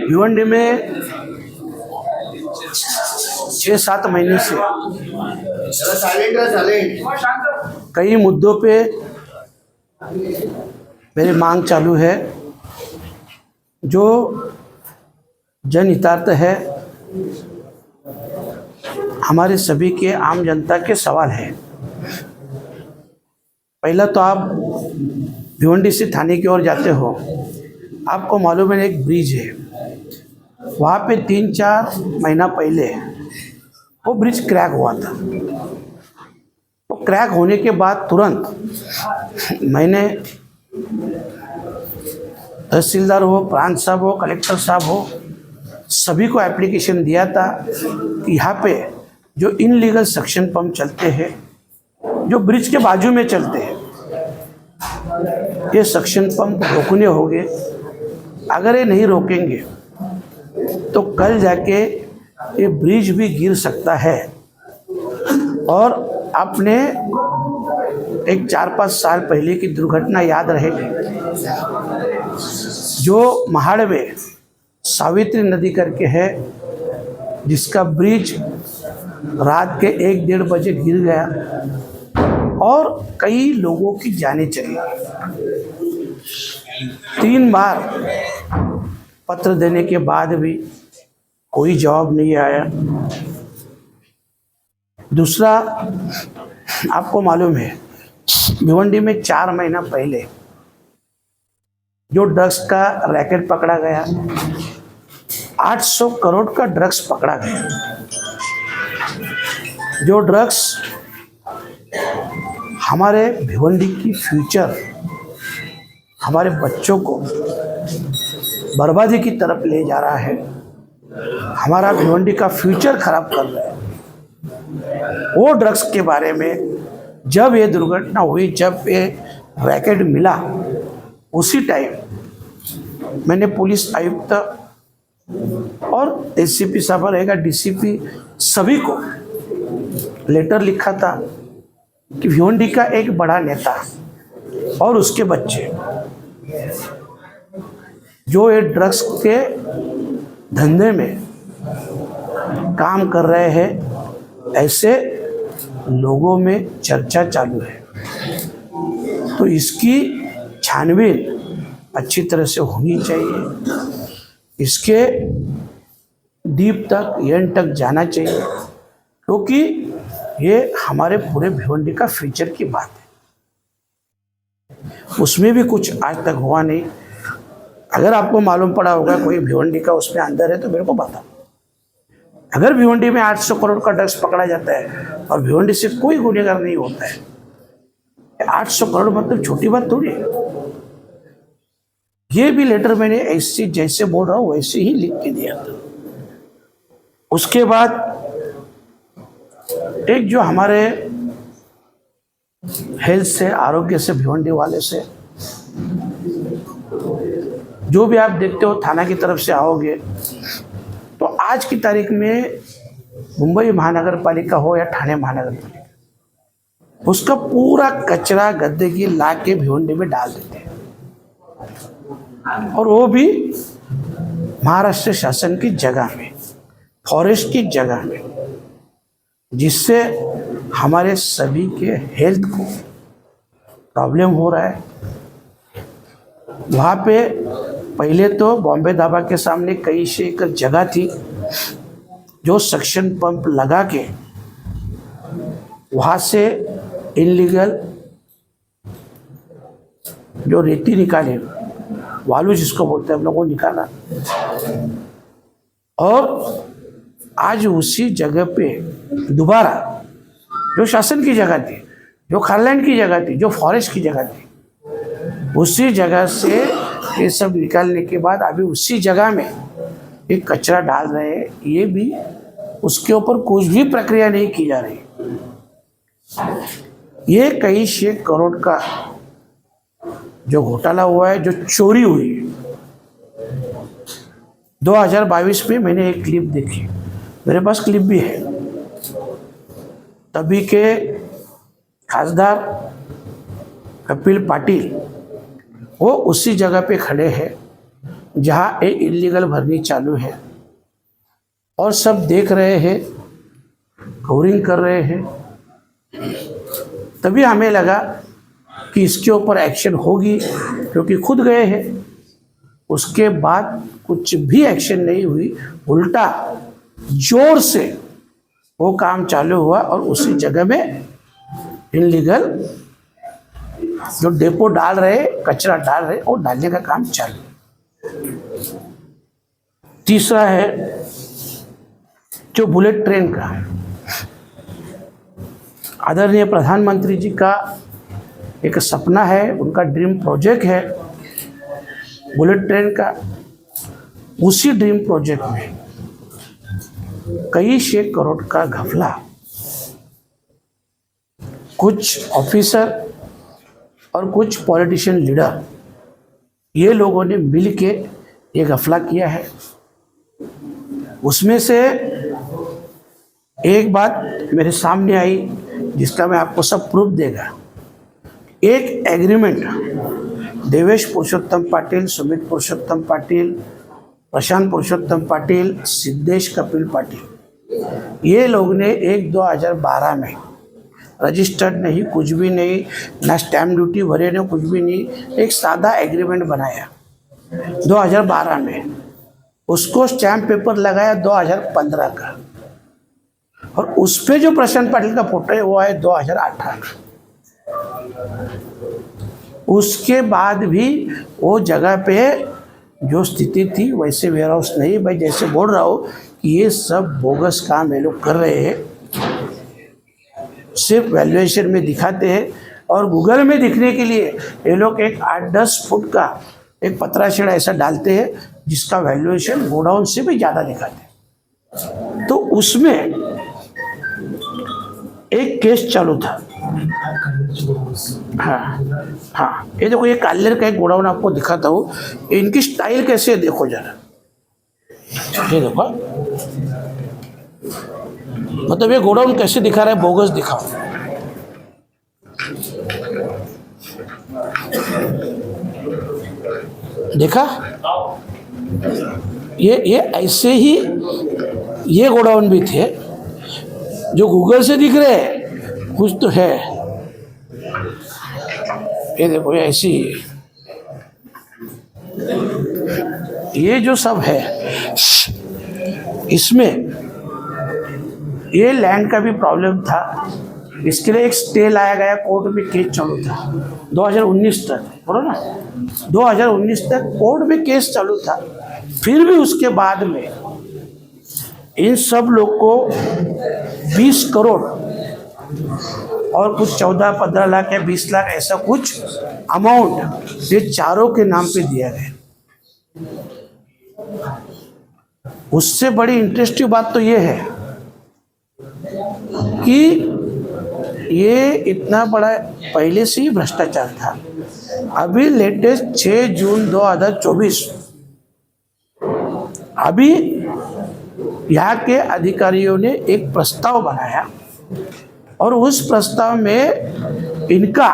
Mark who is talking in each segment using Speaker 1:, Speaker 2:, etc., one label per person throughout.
Speaker 1: भिवंडी में 6-7 महीने से कई मुद्दों पे मेरी मांग चालू है जो जनहितार्थ है, हमारे सभी के आम जनता के सवाल है। पहला तो आप भिवंडी से थाने की ओर जाते हो, आपको मालूम है एक ब्रिज है, वहाँ पे 3-4 महीना पहले वो ब्रिज क्रैक हुआ था। वो क्रैक होने के बाद तुरंत मैंने तहसीलदार हो, प्रांत साहब हो, कलेक्टर साहब हो, सभी को एप्लीकेशन दिया था कि यहाँ पे जो इनलीगल सक्शन पंप चलते हैं, जो ब्रिज के बाजू में चलते हैं, ये सक्शन पंप रोकने होंगे। अगर ये नहीं रोकेंगे तो कल जाके ये ब्रिज भी गिर सकता है। और आपने एक 4-5 साल पहले की दुर्घटना याद रहेगी, जो महाड़ में सावित्री नदी करके है, जिसका ब्रिज रात के 1-1:30 बजे गिर गया और कई लोगों की जानें चली। 3 बार पत्र देने के बाद भी कोई जवाब नहीं आया। दूसरा, आपको मालूम है भिवंडी में 4 महीना पहले जो ड्रग्स का रैकेट पकड़ा गया, 800 करोड़ का ड्रग्स पकड़ा गया। जो ड्रग्स हमारे भिवंडी की फ्यूचर, हमारे बच्चों को बर्बादी की तरफ ले जा रहा है, हमारा भिवंडी का फ्यूचर खराब कर रहा है, वो ड्रग्स के बारे में जब ये दुर्घटना हुई, जब ये रैकेट मिला, उसी टाइम मैंने पुलिस आयुक्त और एससीपी साहब रहेगा, डीसीपी, सभी को लेटर लिखा था कि भिवंडी का एक बड़ा नेता और उसके बच्चे जो ये ड्रग्स के धंधे में काम कर रहे हैं, ऐसे लोगों में चर्चा चालू है। तो इसकी छानबीन अच्छी तरह से होनी चाहिए, इसके डीप तक, एंड तक जाना चाहिए, क्योंकि ये हमारे पूरे भिवंडी का फ्यूचर की बात है। उसमें भी कुछ आज तक हुआ नहीं। अगर आपको मालूम पड़ा होगा कोई भिवंडी का उसमें अंदर है तो मेरे को बताओ। अगर भिवंडी में 800 करोड़ का ड्रग्स पकड़ा जाता है और भिवंडी से कोई गुनहगार नहीं होता है, 800 करोड़ मतलब छोटी बात थोड़ी है। ये भी लेटर मैंने ऐसे जैसे बोल रहा हूँ वैसे ही लिख के दिया था। उसके बाद एक जो हमारे हेल्थ से, आरोग्य से, भिवंडी वाले से, जो भी आप देखते हो थाना की तरफ से आओगे तो आज की तारीख में मुंबई महानगर पालिका हो या ठाणे महानगर पालिका, उसका पूरा कचरा गंदगी ला के भिवंडी में डाल देते हैं, और वो भी महाराष्ट्र शासन की जगह में, फॉरेस्ट की जगह में, जिससे हमारे सभी के हेल्थ को प्रॉब्लम हो रहा है। वहाँ पे पहले तो बॉम्बे धाबा के सामने कई से एक जगह थी जो सक्शन पंप लगा के वहाँ से इनलीगल जो रेती निकाले, वालू जिसको बोलते हैं हम लोगों को, निकाला। और आज उसी जगह पे दोबारा जो शासन की जगह थी, जो खारलैंड की जगह थी, जो फॉरेस्ट की जगह थी, उसी जगह से ये सब निकालने के बाद अभी उसी जगह में एक कचरा डाल रहे हैं। ये भी उसके ऊपर कुछ भी प्रक्रिया नहीं की जा रही। ये कई 100 करोड़ का जो घोटाला हुआ है, जो चोरी हुई है। 2022 में मैंने एक क्लिप देखी, मेरे पास क्लिप भी है। तभी के खासदार कपिल पाटिल वो उसी जगह पे खड़े हैं जहाँ ये इलीगल भरनी चालू है और सब देख रहे हैं, कवरिंग कर रहे हैं। तभी हमें लगा कि इसके ऊपर एक्शन होगी, क्योंकि खुद गए हैं। उसके बाद कुछ भी एक्शन नहीं हुई, उल्टा जोर से वो काम चालू हुआ और उसी जगह में इनलीगल जो डेपो डाल रहे, कचरा डाल रहे, वो डालने का काम चालू। तीसरा है जो बुलेट ट्रेन का, आदरणीय प्रधानमंत्री जी का एक सपना है, उनका ड्रीम प्रोजेक्ट है बुलेट ट्रेन का। उसी ड्रीम प्रोजेक्ट में कई सौ करोड़ का घपला, कुछ ऑफिसर और कुछ पॉलिटिशियन लीडर, ये लोगों ने मिल के ये घपला किया है। उसमें से एक बात मेरे सामने आई जिसका मैं आपको सब प्रूफ देगा। एक एग्रीमेंट देवेश पुरुषोत्तम पाटिल, सुमित पुरुषोत्तम पाटिल, प्रशांत पुरुषोत्तम पाटिल, सिद्धेश कपिल पाटिल, ये लोग ने 1/2012 में रजिस्टर्ड नहीं, कुछ भी नहीं, ना स्टैम्प ड्यूटी भरे, ना कुछ भी नहीं, एक सादा एग्रीमेंट बनाया 2012 में। उसको स्टैम्प पेपर लगाया 2015 का, और उस पे जो प्रशांत पाटिल का फोटो है वो है 2018 का। उसके बाद भी वो जगह पे जो स्थिति थी वैसे वेयर हाउस नहीं। भाई जैसे बोल रहा हूँ कि ये सब बोगस काम ये लोग कर रहे हैं, सिर्फ वैल्यूएशन में दिखाते हैं। और गूगल में दिखने के लिए ये लोग एक 8-10 फुट का एक पतरा शेड़ा ऐसा डालते हैं जिसका वैल्यूएशन गोडाउन से भी ज़्यादा दिखाते हैं। तो उसमें एक केस चालू था। हाँ, ये देखो, ये कालेर का एक गोडाउन आपको दिखाता हूँ। इनकी स्टाइल कैसे है देखो जरा, ये देखो, मतलब ये गोडाउन कैसे दिखा रहा है, बोगस दिखा। देखा, ये ऐसे ही ये गोडाउन भी थे जो गूगल से दिख रहे हैं, कुछ तो है। ये देखो, ये ऐसी, ये जो सब है इसमें ये लैंड का भी प्रॉब्लम था। इसके लिए एक स्टे लाया गया, कोर्ट में केस चालू था 2019 तक, बोलो ना, 2019 तक कोर्ट में केस चालू था। फिर भी उसके बाद में इन सब लोग को 20 करोड़ और कुछ 14-15 लाख या 20 लाख ऐसा कुछ अमाउंट ये चारों के नाम पे दिया गया। उससे बड़ी इंटरेस्टिंग बात तो ये है कि ये इतना बड़ा पहले से ही भ्रष्टाचार था। अभी लेटेस्ट 6 जून 2024 अभी यहाँ के अधिकारियों ने एक प्रस्ताव बनाया और उस प्रस्ताव में इनका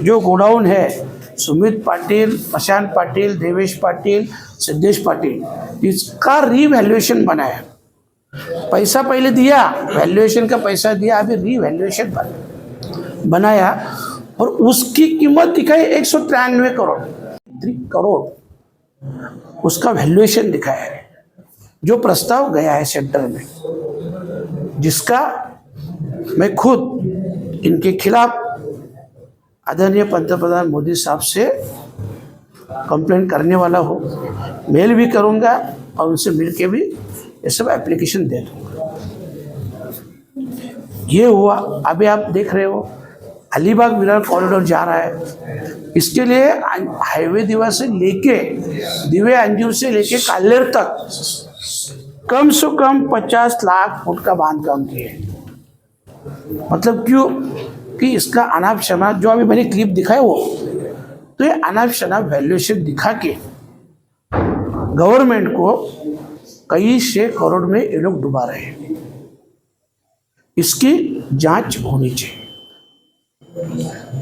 Speaker 1: जो गोडाउन है, सुमित पाटिल, प्रशांत पाटिल, देवेश पाटिल, सिद्धेश पाटिल, इसका रीवैल्यूएशन बनाया। पैसा पहले दिया, वैल्यूएशन का पैसा दिया, अभी रीवैल्यूएशन बनाया और उसकी कीमत दिखाई 193 करोड़ उसका वैल्यूएशन दिखाया है। जो प्रस्ताव गया है सेंटर में, जिसका मैं खुद इनके खिलाफ आदरणीय पंतप्रधान मोदी साहब से कंप्लेंट करने वाला हूँ, मेल भी करूँगा और उनसे मिल के भी ये सब एप्लीकेशन दे दूँगा। ये हुआ। अभी आप देख रहे हो अलीबाग विरार कॉरिडोर जा रहा है। इसके लिए हाईवे दिवा से लेके दिवे अंजूर से लेके कालेर तक कम से कम 50 लाख फुट का बांध काम किए। मतलब क्यों कि इसका अनाप शनाप जो अभी मैंने क्लिप दिखाया वो, तो ये अनाप शनाप वैल्यूएशन दिखा के गवर्नमेंट को कई सौ करोड़ में ये लोग डुबा रहे हैं। इसकी जांच होनी चाहिए।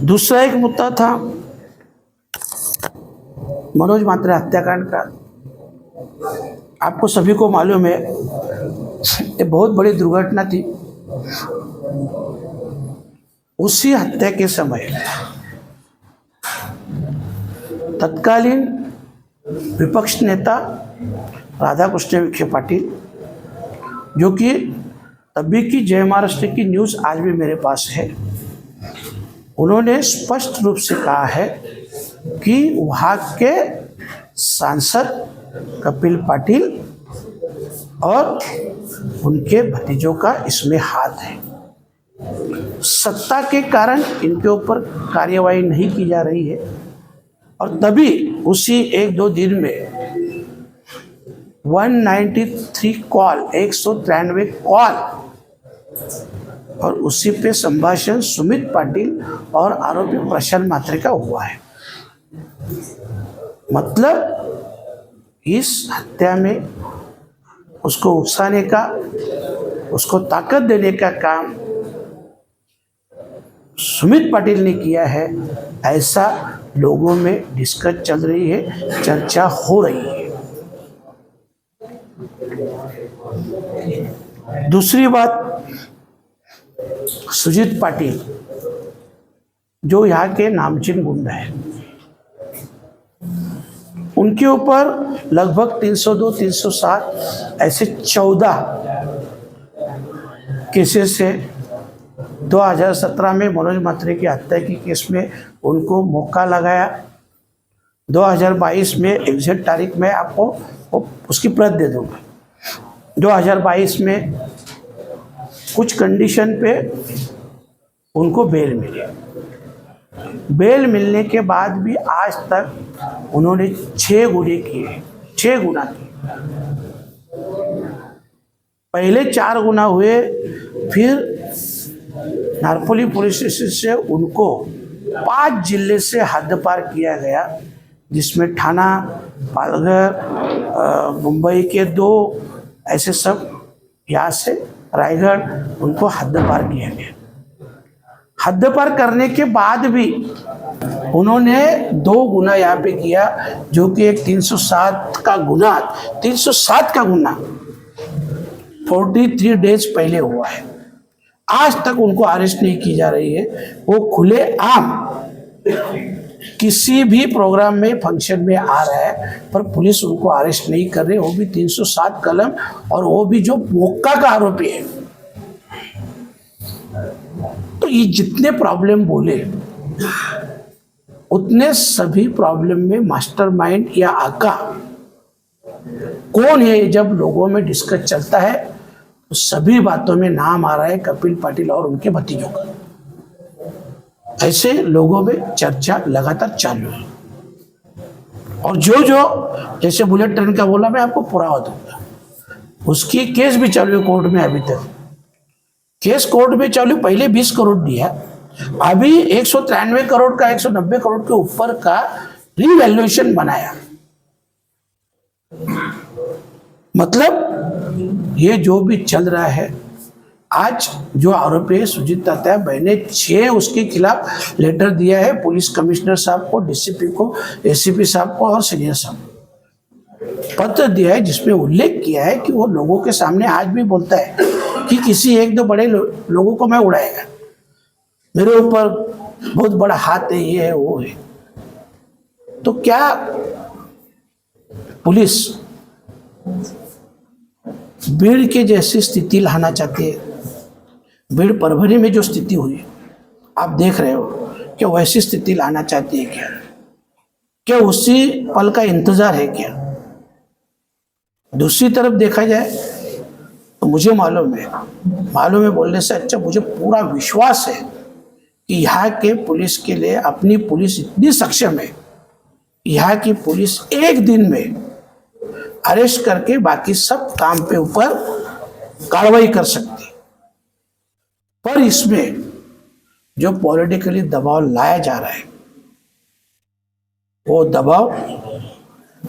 Speaker 1: दूसरा एक मुद्दा था मनोज म्हात्रे हत्याकांड का आपको सभी को मालूम है, ये बहुत बड़ी दुर्घटना थी। उसी हत्या के समय तत्कालीन विपक्ष नेता राधाकृष्ण विखे पाटिल, जो कि तभी की जय महाराष्ट्र की न्यूज़ आज भी मेरे पास है, उन्होंने स्पष्ट रूप से कहा है कि वहाँ के सांसद कपिल पाटिल और उनके भतीजों का इसमें हाथ है। सत्ता के कारण इनके ऊपर कार्यवाही नहीं की जा रही है, और तभी उसी 1-2 दिन में 193 कॉल, 193 कॉल, और उसी पे संभाषण सुमित पाटिल और आरोपी प्रशांत म्हात्रे का हुआ है। मतलब इस हत्या में उसको उकसाने का, उसको ताकत देने का काम सुमित पाटिल ने किया है, ऐसा लोगों में डिस्कस चल रही है, चर्चा हो रही है। दूसरी बात, सुजीत पाटिल जो यहाँ के नामचीन गुंडा है, उनके ऊपर लगभग 302-307 ऐसे 14 केसेस से 2017 में मनोज म्हात्रे की हत्या की केस में उनको मौका लगाया। 2022 में एग्जैक्ट तारीख में आपको उसकी प्रत दे दूंगा। 2022 में कुछ कंडीशन पे उनको बेल मिली। बेल मिलने के बाद भी आज तक उन्होंने 6 गुने किए, 6 गुना किए। पहले 4 गुना हुए, फिर नारपोली पुलिस स्टेशन से उनको 5 जिले से हद पार किया गया, जिसमें ठाणा, पालघर, मुंबई के 2 ऐसे सब, यहाँ से रायगढ़, उनको हद पार किया गया। हद पार करने के बाद भी उन्होंने 2 गुना यहाँ पे किया, जो कि एक 307 का गुना 43 डेज पहले हुआ है। आज तक उनको अरेस्ट नहीं की जा रही है। वो खुले आम किसी भी प्रोग्राम में, फंक्शन में आ रहा है, पर पुलिस उनको अरेस्ट नहीं कर रही, वो भी 307 कलम, और वो भी जो मौका का आरोपी है। तो ये जितने प्रॉब्लम बोले, उतने सभी प्रॉब्लम में मास्टरमाइंड या आका कौन है, जब लोगों में डिस्कस चलता है तो सभी बातों में नाम आ रहा है कपिल पाटिल और उनके भतीजों का। ऐसे लोगों में चर्चा लगातार चालू है। और जो जैसे बुलेट ट्रेन का बोला, मैं आपको पुरावा दूंगा, उसकी केस भी चालू है कोर्ट में। अभी तक केस कोर्ट में चालू, पहले 20 करोड़ दिया, अभी 193 करोड़ का, 190 करोड़ के ऊपर का रीवैल्यूएशन बनाया। मतलब ये जो भी चल रहा है, आज जो आरोपी है सुजीत दत्ता, मैंने 6 उसके खिलाफ लेटर दिया है पुलिस कमिश्नर साहब को, डीसीपी को, एसीपी साहब को और सीनियर साहब को पत्र दिया है, जिसमें उल्लेख किया है कि वो लोगों के सामने आज भी बोलता है कि किसी 1-2 बड़े लोगों को मैं उड़ाएगा, मेरे ऊपर बहुत बड़ा हाथ है, ये है वो है। तो क्या पुलिस भीड़ के जैसी स्थिति लाना चाहती है? भीड़ परभनी में जो स्थिति हुई आप देख रहे हो, क्या वैसी स्थिति लाना चाहती है क्या? क्या उसी पल का इंतजार है क्या? दूसरी तरफ देखा जाए तो मुझे मालूम है बोलने से अच्छा, मुझे पूरा विश्वास है कि यहाँ के पुलिस के लिए अपनी पुलिस इतनी सक्षम है, यहाँ की पुलिस एक दिन में अरेस्ट करके बाकी सब काम पे ऊपर कार्रवाई कर सकती है। पर इसमें जो पॉलिटिकली दबाव लाया जा रहा है, वो दबाव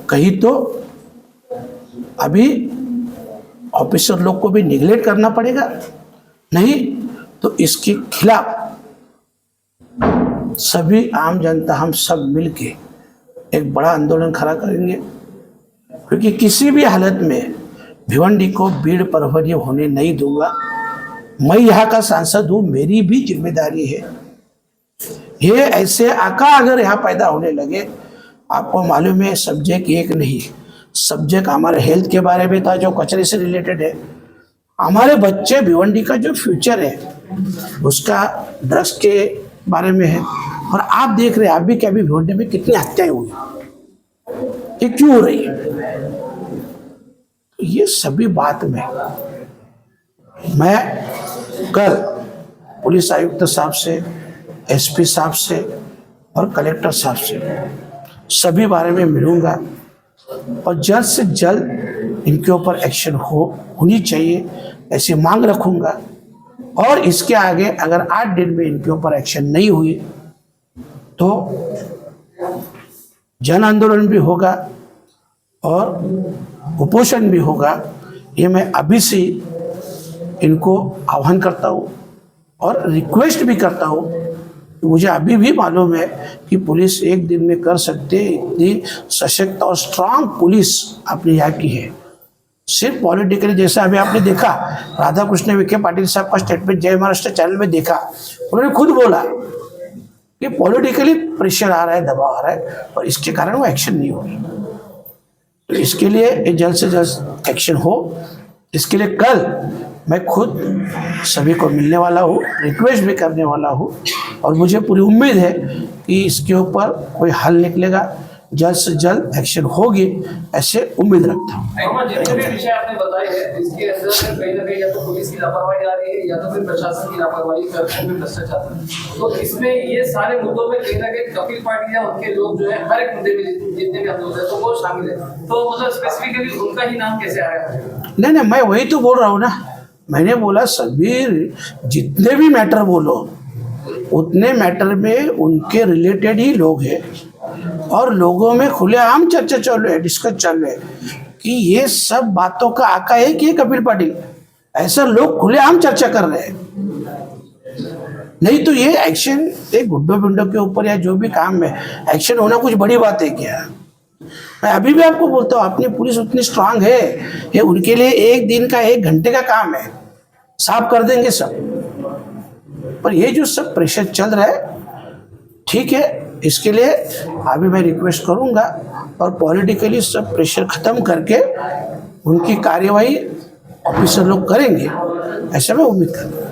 Speaker 1: कहीं तो अभी ऑफिसर लोग को भी निगलेक्ट करना पड़ेगा, नहीं तो इसके खिलाफ सभी आम जनता, हम सब मिलके एक बड़ा आंदोलन खड़ा करेंगे, क्योंकि किसी भी हालत में भिवंडी को भीड़ परवरी होने नहीं दूंगा। मैं यहाँ का सांसद हूँ, मेरी भी जिम्मेदारी है। ये ऐसे आका अगर यहाँ पैदा होने लगे, आपको मालूम है सब्जेक्ट एक नहीं, सब्जेक्ट हमारे हेल्थ के बारे में था जो कचरे से रिलेटेड है। हमारे बच्चे भिवंडी का जो फ्यूचर है उसका ड्रग्स के बारे में है। और आप देख रहे हैं, आप भी क्या भी भिवंडी में कितनी हत्याएं हुई, ये क्यों हो रही है? तो ये सभी बात में मैं कल पुलिस आयुक्त साहब से, एसपी साहब से और कलेक्टर साहब से सभी बारे में मिलूंगा और जल्द से जल्द इनके ऊपर एक्शन होनी चाहिए ऐसी मांग रखूंगा। और इसके आगे अगर 8 दिन में इनके ऊपर एक्शन नहीं हुई तो जन आंदोलन भी होगा और कुपोषण भी होगा। ये मैं अभी से इनको आह्वान करता हूँ और रिक्वेस्ट भी करता हूँ। मुझे अभी भी मालूम है कि पुलिस एक दिन में कर सकते, इतनी सशक्त और स्ट्रांग पुलिस अपने यहाँ की है। सिर्फ पॉलिटिकली, जैसा अभी आपने देखा राधा कृष्ण विखे पाटिल साहब का स्टेटमेंट जय महाराष्ट्र चैनल में देखा, उन्होंने खुद बोला कि पॉलिटिकली प्रेशर आ रहा है, दबाव आ रहा है और इसके कारण वो एक्शन नहीं हो रही। तो इसके लिए जल्द से जल्द एक्शन हो। इसके लिए कल मैं खुद सभी को मिलने वाला हूँ, रिक्वेस्ट भी करने वाला हूँ और मुझे पूरी उम्मीद है कि इसके ऊपर कोई हल निकलेगा, जल्द से जल्द एक्शन होगी, ऐसे उम्मीद रखता हूँ।
Speaker 2: जितने भी विषय आपने बताए हैं इसके अंदर कहीं ना कहीं या तो पुलिस की लापरवाही आ रही है या तो फिर प्रशासन की लापरवाही, करप्शन में भ्रष्टाचार। तो इसमें ये सारे मुद्दों में कहीं ना कहीं कपिल पाटिल या उनके लोग जो है हर एक मुद्दे में जितने भी हम लोग हैं तो वो शामिल है। तो मतलब स्पेसिफिकली उनका ही नाम कैसे आया है?
Speaker 1: नहीं, मैं वही तो बोल रहा हूँ ना। मैंने बोला सभी जितने भी मैटर बोलो उतने मैटर में उनके रिलेटेड ही लोग हैं और लोगों में खुलेआम चर्चा चल रही है, डिस्कस चल रहे हैं कि ये सब बातों का आका है कि कपिल पाटिल, ऐसा लोग खुलेआम चर्चा कर रहे हैं। नहीं तो ये एक्शन एक गुड्डो पिंडो के ऊपर या जो भी काम है एक्शन होना कुछ बड़ी बात है क्या? मैं अभी भी आपको बोलता हूँ अपनी पुलिस उतनी स्ट्रांग है, ये उनके लिए एक दिन का 1 घंटे का काम है, साफ कर देंगे सब। पर ये जो सब प्रेशर चल रहा है, ठीक है, इसके लिए अभी मैं रिक्वेस्ट करूंगा और पॉलिटिकली सब प्रेशर खत्म करके उनकी कार्यवाही ऑफिसर लोग करेंगे, ऐसा मैं उम्मीद करता हूँ।